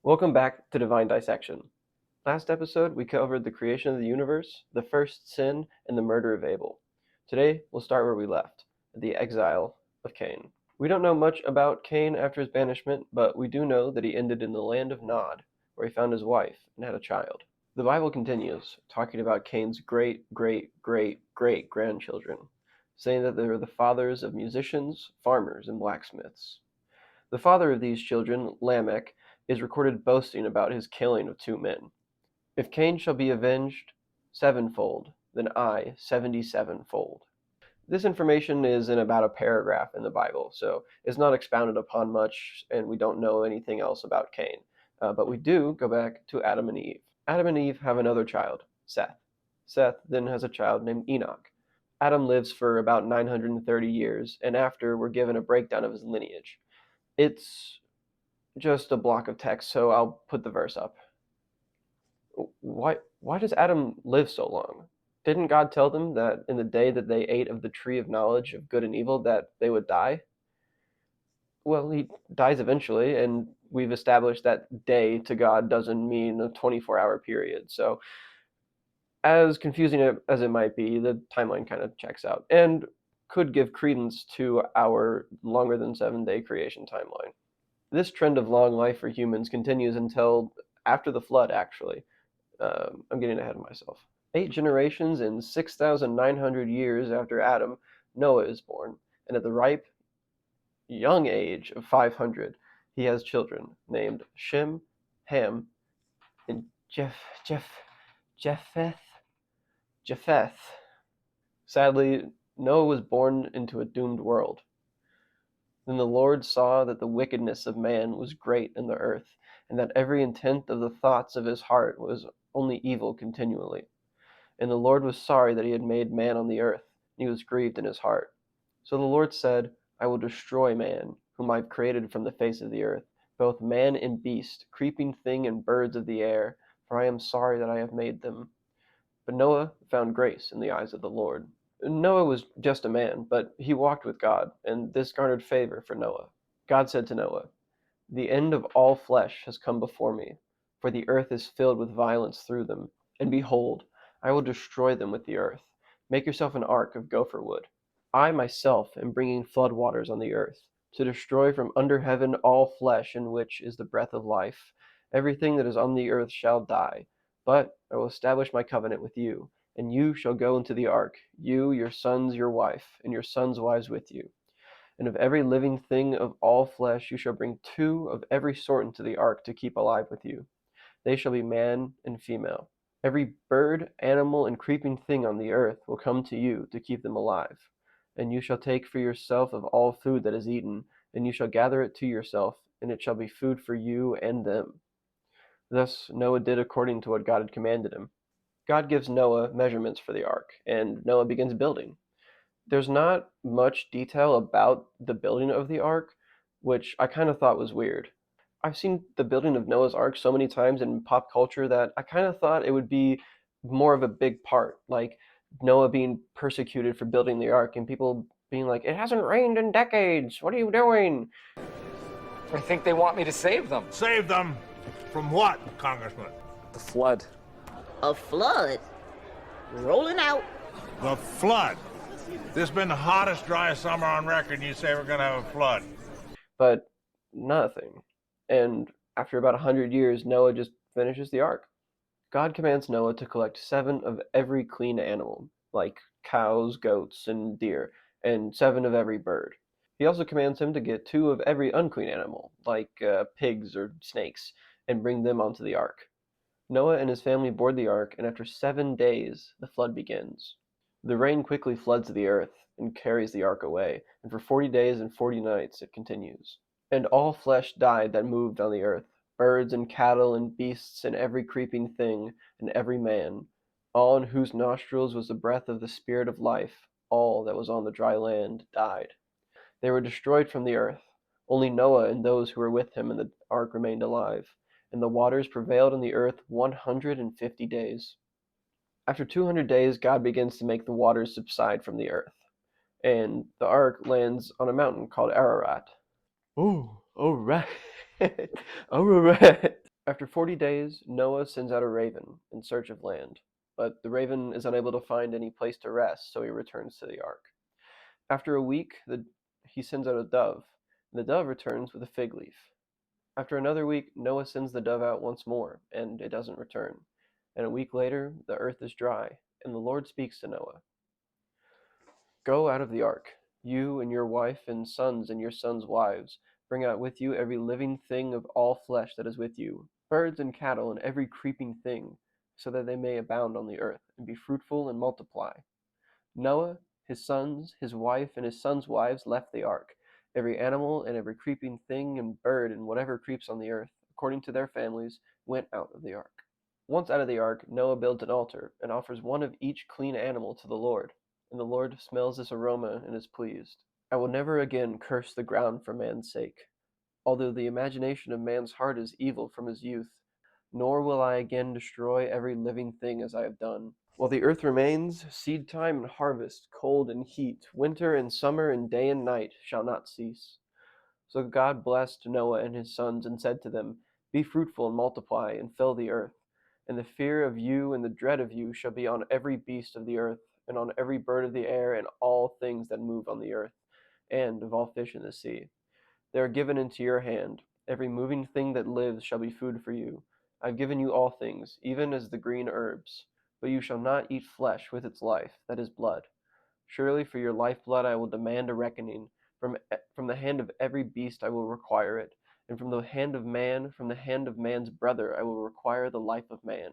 Welcome back to Divine Dissection. Last episode, we covered the creation of the universe, the first sin, and the murder of Abel. Today, we'll start where we left, at the exile of Cain. We don't know much about Cain after his banishment, but we do know that he ended in the land of Nod, where he found his wife and had a child. The Bible continues, talking about Cain's great-great-great-great-grandchildren, saying that they were the fathers of musicians, farmers, and blacksmiths. The father of these children, Lamech, is recorded boasting about his killing of two men. If Cain shall be avenged sevenfold, then I 77-fold. This information is in about a paragraph in the Bible, so it's not expounded upon much, and we don't know anything else about Cain. But we do go back to Adam and Eve. Adam and Eve have another child, Seth. Seth then has a child named Enoch. Adam lives for about 930 years, and after we're given a breakdown of his lineage. It's just a block of text, so I'll put the verse up. Why does Adam live so long? Didn't God tell them that in the day that they ate of the tree of knowledge of good and evil that they would die? Well, he dies eventually, and we've established that day to God doesn't mean a 24-hour period. So as confusing as it might be, the timeline kind of checks out and could give credence to our longer than 7-day creation timeline. This trend of long life for humans continues until after the flood, actually. I'm getting ahead of myself. 8 generations and 6,900 years after Adam, Noah is born, and at the ripe, young age of 500, he has children named Shem, Ham, and Japheth. Sadly, Noah was born into a doomed world. Then the Lord saw that the wickedness of man was great in the earth, and that every intent of the thoughts of his heart was only evil continually. And the Lord was sorry that he had made man on the earth, and he was grieved in his heart. So the Lord said, I will destroy man, whom I have created from the face of the earth, both man and beast, creeping thing and birds of the air, for I am sorry that I have made them. But Noah found grace in the eyes of the Lord. Noah was just a man, but he walked with God, and this garnered favor for Noah. God said to Noah, The end of all flesh has come before me, for the earth is filled with violence through them. And behold, I will destroy them with the earth. Make yourself an ark of gopher wood. I myself am bringing flood waters on the earth, to destroy from under heaven all flesh in which is the breath of life. Everything that is on the earth shall die. But I will establish my covenant with you, and you shall go into the ark, you, your sons, your wife, and your sons' wives with you. And of every living thing of all flesh you shall bring 2 of every sort into the ark to keep alive with you. They shall be man and female. Every bird, animal, and creeping thing on the earth will come to you to keep them alive. And you shall take for yourself of all food that is eaten, and you shall gather it to yourself, and it shall be food for you and them. Thus Noah did according to what God had commanded him. God gives Noah measurements for the ark, and Noah begins building. There's not much detail about the building of the ark, which I kind of thought was weird. I've seen the building of Noah's Ark so many times in pop culture that I kind of thought it would be more of a big part, like Noah being persecuted for building the ark and people being like, it hasn't rained in decades, what are you doing? I think they want me to save them. Save them from what, Congressman? The flood. A flood? Rolling out. The flood. This has been the hottest, driest summer on record, and you say we're going to have a flood. But nothing. And after about 100 years, Noah just finishes the ark. God commands Noah to collect 7 of every clean animal, like cows, goats, and deer, and 7 of every bird. He also commands him to get 2 of every unclean animal, like pigs or snakes, and bring them onto the ark. Noah and his family board the ark, and after 7 days, the flood begins. The rain quickly floods the earth and carries the ark away, and for 40 days and 40 nights it continues. And all flesh died that moved on the earth, birds and cattle and beasts and every creeping thing, and every man, all in whose nostrils was the breath of the spirit of life, all that was on the dry land died. They were destroyed from the earth. Only Noah and those who were with him in the ark remained alive, and the waters prevailed on the earth 150 days. After 200 days, God begins to make the waters subside from the earth, and the ark lands on a mountain called Ararat. Oh, Ararat. Ararat. After 40 days, Noah sends out a raven in search of land, but the raven is unable to find any place to rest, so he returns to the ark. After a week, he sends out a dove, and the dove returns with a fig leaf. After another week, Noah sends the dove out once more, and it doesn't return. And a week later, the earth is dry, and the Lord speaks to Noah. Go out of the ark, you and your wife and sons and your sons' wives. Bring out with you every living thing of all flesh that is with you, birds and cattle and every creeping thing, so that they may abound on the earth, and be fruitful and multiply. Noah, his sons, his wife, and his sons' wives left the ark. Every animal and every creeping thing and bird and whatever creeps on the earth, according to their families, went out of the ark. Once out of the ark, Noah builds an altar and offers one of each clean animal to the Lord. And the Lord smells this aroma and is pleased. I will never again curse the ground for man's sake, although the imagination of man's heart is evil from his youth, nor will I again destroy every living thing as I have done. While the earth remains, seed time and harvest, cold and heat, winter and summer and day and night shall not cease. So God blessed Noah and his sons and said to them, Be fruitful and multiply and fill the earth. And the fear of you and the dread of you shall be on every beast of the earth, and on every bird of the air, and all things that move on the earth, and of all fish in the sea. They are given into your hand. Every moving thing that lives shall be food for you. I have given you all things, even as the green herbs. But you shall not eat flesh with its life, that is blood. Surely for your lifeblood I will demand a reckoning. From the hand of every beast I will require it, and from the hand of man's brother I will require the life of man.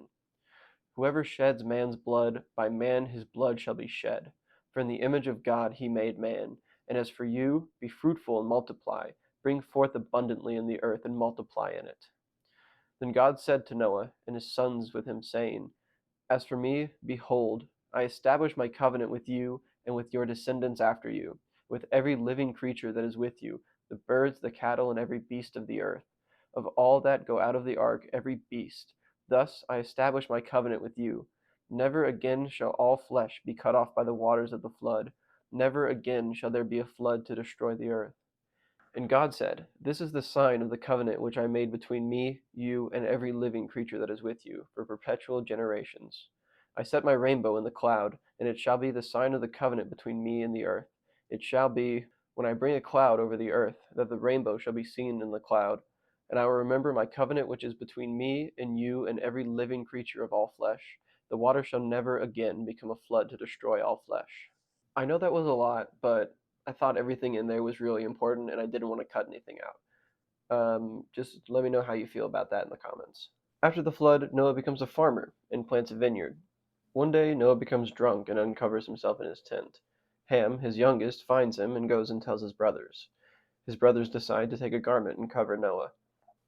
Whoever sheds man's blood, by man his blood shall be shed. For in the image of God he made man. And as for you, be fruitful and multiply. Bring forth abundantly in the earth and multiply in it. Then God said to Noah and his sons with him, saying, As for me, behold, I establish my covenant with you and with your descendants after you, with every living creature that is with you, the birds, the cattle, and every beast of the earth. Of all that go out of the ark, every beast. Thus I establish my covenant with you. Never again shall all flesh be cut off by the waters of the flood. Never again shall there be a flood to destroy the earth. And God said, This is the sign of the covenant which I made between me, you, and every living creature that is with you, for perpetual generations. I set my rainbow in the cloud, and it shall be the sign of the covenant between me and the earth. It shall be, when I bring a cloud over the earth, that the rainbow shall be seen in the cloud. And I will remember my covenant which is between me and you and every living creature of all flesh. The water shall never again become a flood to destroy all flesh. I know that was a lot, but I thought everything in there was really important and I didn't want to cut anything out. Just let me know how you feel about that in the comments. After the flood, Noah becomes a farmer and plants a vineyard. One day, Noah becomes drunk and uncovers himself in his tent. Ham, his youngest, finds him and goes and tells his brothers. His brothers decide to take a garment and cover Noah.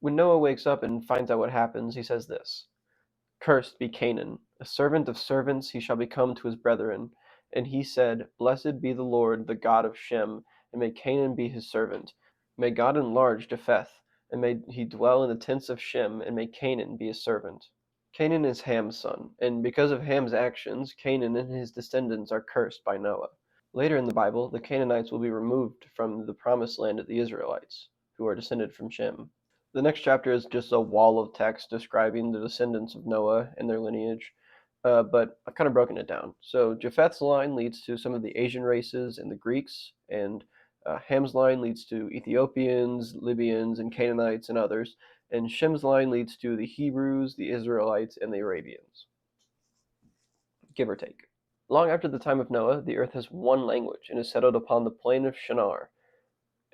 When Noah wakes up and finds out what happens, he says this, Cursed be Canaan, a servant of servants he shall become to his brethren. And he said, Blessed be the Lord, the God of Shem, and may Canaan be his servant. May God enlarge Japheth, and may he dwell in the tents of Shem, and may Canaan be his servant. Canaan is Ham's son, and because of Ham's actions, Canaan and his descendants are cursed by Noah. Later in the Bible, the Canaanites will be removed from the promised land of the Israelites, who are descended from Shem. The next chapter is just a wall of text describing the descendants of Noah and their lineage, but I've kind of broken it down. So Japheth's line leads to some of the Asian races and the Greeks, and Ham's line leads to Ethiopians, Libyans, and Canaanites and others, and Shem's line leads to the Hebrews, the Israelites, and the Arabians, give or take. Long after the time of Noah, the earth has one language and is settled upon the plain of Shinar,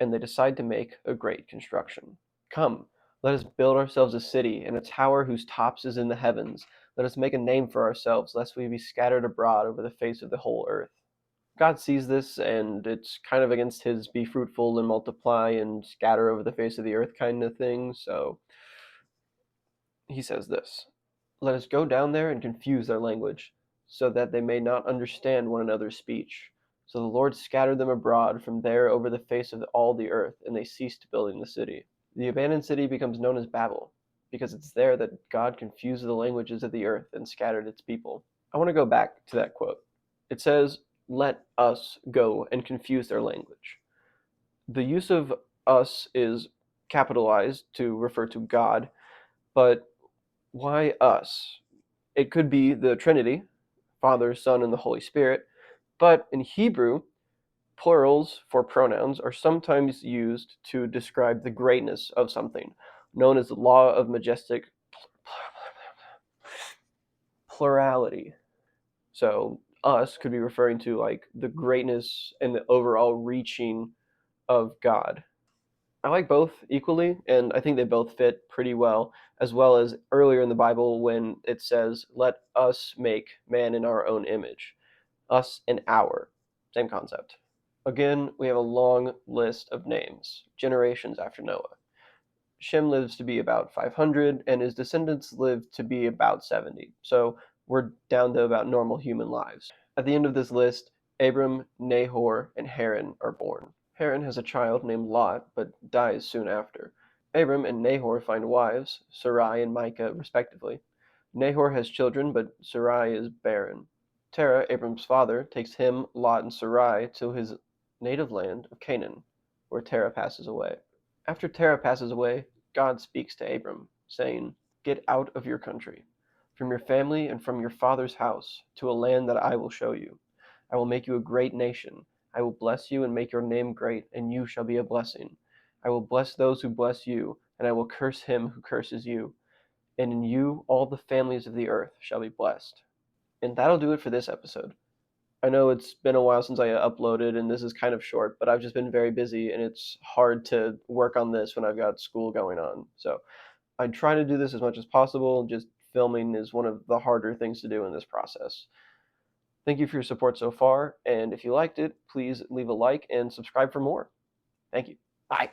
and they decide to make a great construction. Come, let us build ourselves a city and a tower whose tops is in the heavens. Let us make a name for ourselves, lest we be scattered abroad over the face of the whole earth. God sees this, and it's kind of against his be fruitful and multiply and scatter over the face of the earth kind of thing, so he says this, Let us go down there and confuse their language, so that they may not understand one another's speech. So the Lord scattered them abroad from there over the face of all the earth, and they ceased building the city. The abandoned city becomes known as Babel, because it's there that God confused the languages of the earth and scattered its people. I want to go back to that quote. It says, let us go and confuse their language. The use of us is capitalized to refer to God, but Why us? It could be the Trinity, Father, Son, and the Holy Spirit, but in Hebrew, plurals for pronouns are sometimes used to describe the greatness of something, known as the law of majestic plurality. So us could be referring to like the greatness and the overall reaching of God. I like both equally, and I think they both fit pretty well, as well as earlier in the Bible when it says, "Let us make man in our own image." Us and our. Same concept. Again, we have a long list of names, generations after Noah. Shem lives to be about 500, and his descendants live to be about 70. So we're down to about normal human lives. At the end of this list, Abram, Nahor, and Haran are born. Haran has a child named Lot, but dies soon after. Abram and Nahor find wives, Sarai and Micah, respectively. Nahor has children, but Sarai is barren. Terah, Abram's father, takes him, Lot, and Sarai to his native land of Canaan, where Terah passes away. After Terah passes away, God speaks to Abram, saying, "Get out of your country, from your family and from your father's house, to a land that I will show you. I will make you a great nation. I will bless you and make your name great, and you shall be a blessing. I will bless those who bless you, and I will curse him who curses you. And in you all the families of the earth shall be blessed." And that'll do it for this episode. I know it's been a while since I uploaded, and this is kind of short, but I've just been very busy, and it's hard to work on this when I've got school going on. So I try to do this as much as possible. Just filming is one of the harder things to do in this process. Thank you for your support so far, and if you liked it, please leave a like and subscribe for more. Thank you. Bye.